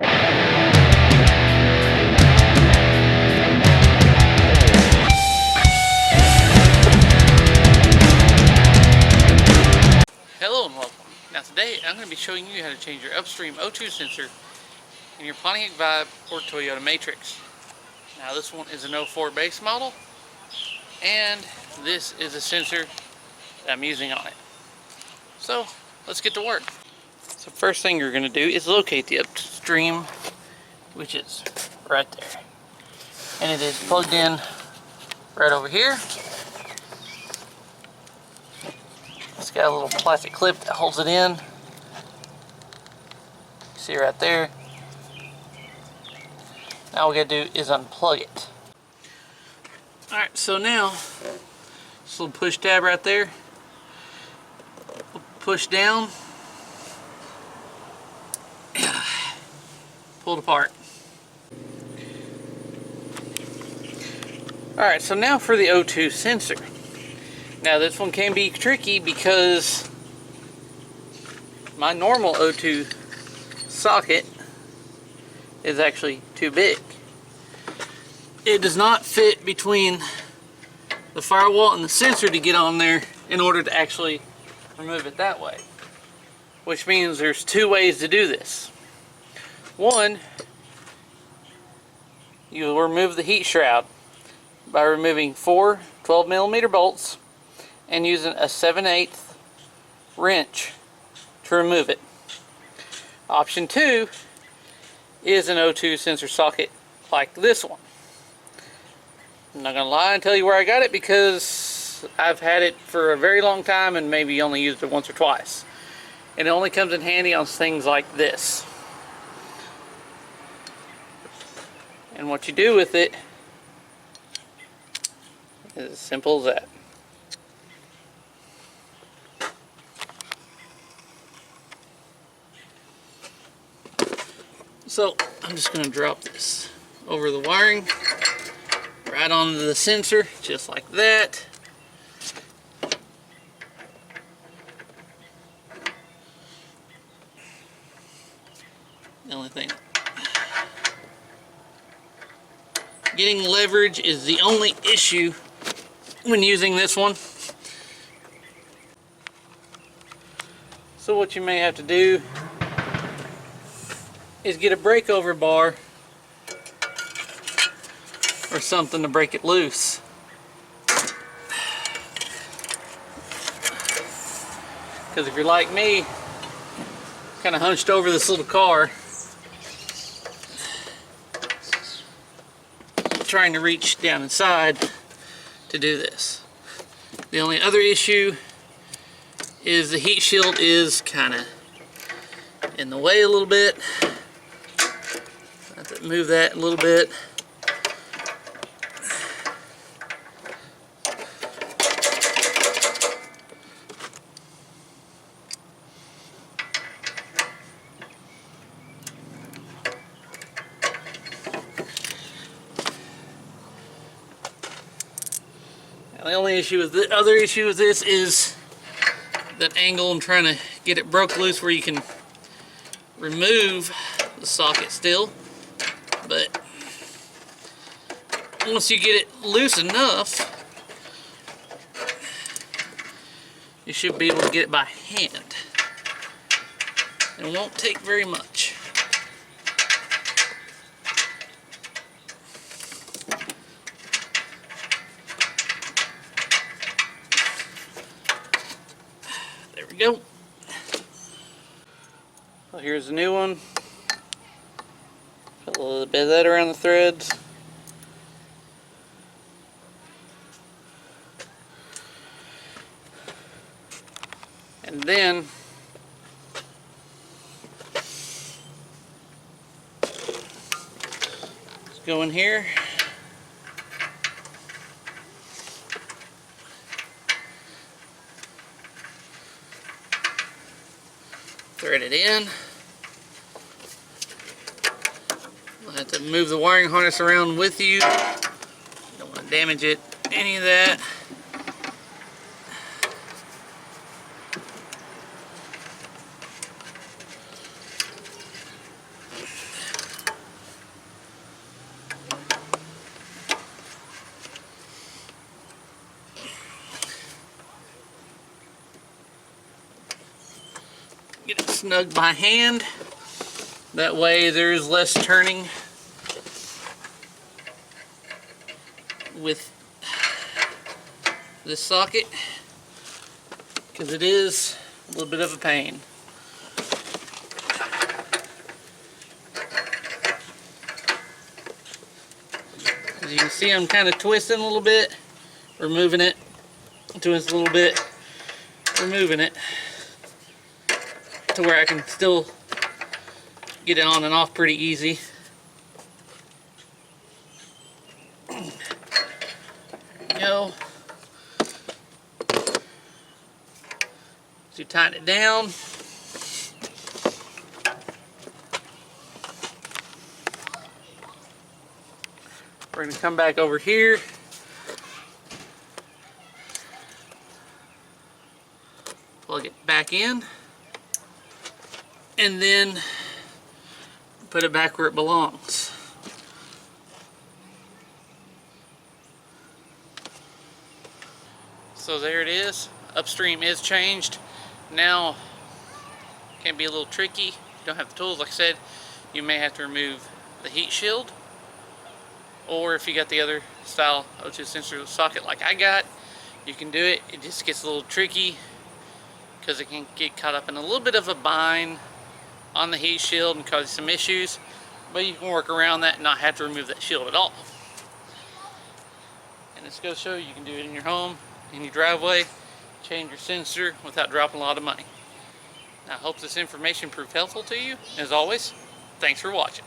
Hello and welcome. Now today I'm going to be showing you how to change your upstream O2 sensor in your Pontiac Vibe or Toyota Matrix. Now this one is an 04 base model, and this is a sensor that I'm using on it. So let's get to work. So first thing you're going to do is locate the upstream, which is right there. And it is plugged in right over here. It's got a little plastic clip that holds it in. See right there. Now all we gotta do is unplug it. Alright, so now this little push tab right there. Push down. Pull it apart. Alright, so now for the O2 sensor. Now this one can be tricky because my normal O2 socket is actually too big. It does not fit between the firewall and the sensor to get on there in order to actually remove it that way. Which means there's two ways to do this. One, you remove the heat shroud by removing 4 12mm bolts and using a 7/8 wrench to remove it. Option 2 is an O2 sensor socket like this one. I'm not gonna lie and tell you where I got it because I've had it for a very long time and maybe only used it once or twice. And it only comes in handy on things like this. And what you do with it is as simple as that. So I'm just going to drop this over the wiring right onto the sensor, just like that. The only thing, getting leverage is the only issue when using this one. So what you may have to do is get a breakover bar or something to break it loose. Because if you're like me, kind of hunched over this little car, trying to reach down inside to do this. The only other issue is the heat shield is kind of in the way a little bit. I have to move that a little bit. The only issue with the other issue with this is that angle. I'm trying to get it broke loose where you can remove the socket still, but once you get it loose enough, you should be able to get it by hand. It won't take very much. There we go. Well, here's the new one. Put a little bit of that around the threads. And then let's go in here. Thread it in. I'll have to move the wiring harness around with you. Don't want to damage it, any of that. snug by hand. That way there's less turning with this socket, because it is a little bit of a pain. As you can see, I'm kind of twisting a little bit, removing it, twist a little bit, removing it, to where I can still get it on and off pretty easy. There we go. So you tighten it down. We're going to come back over here. Plug it back in. And then put it back where it belongs. So there it is. Upstream is changed. Now, can be a little tricky. If you don't have the tools, like I said, you may have to remove the heat shield. Or if you got the other style O2 sensor socket like I got, you can do it. It just gets a little tricky because it can get caught up in a little bit of a bind on the heat shield and cause you some issues. But you can work around that and not have to remove that shield at all. And it's going to show you can do it in your home, in your driveway, change your sensor without dropping a lot of money. Now, I hope this information proved helpful to you. As always, thanks for watching.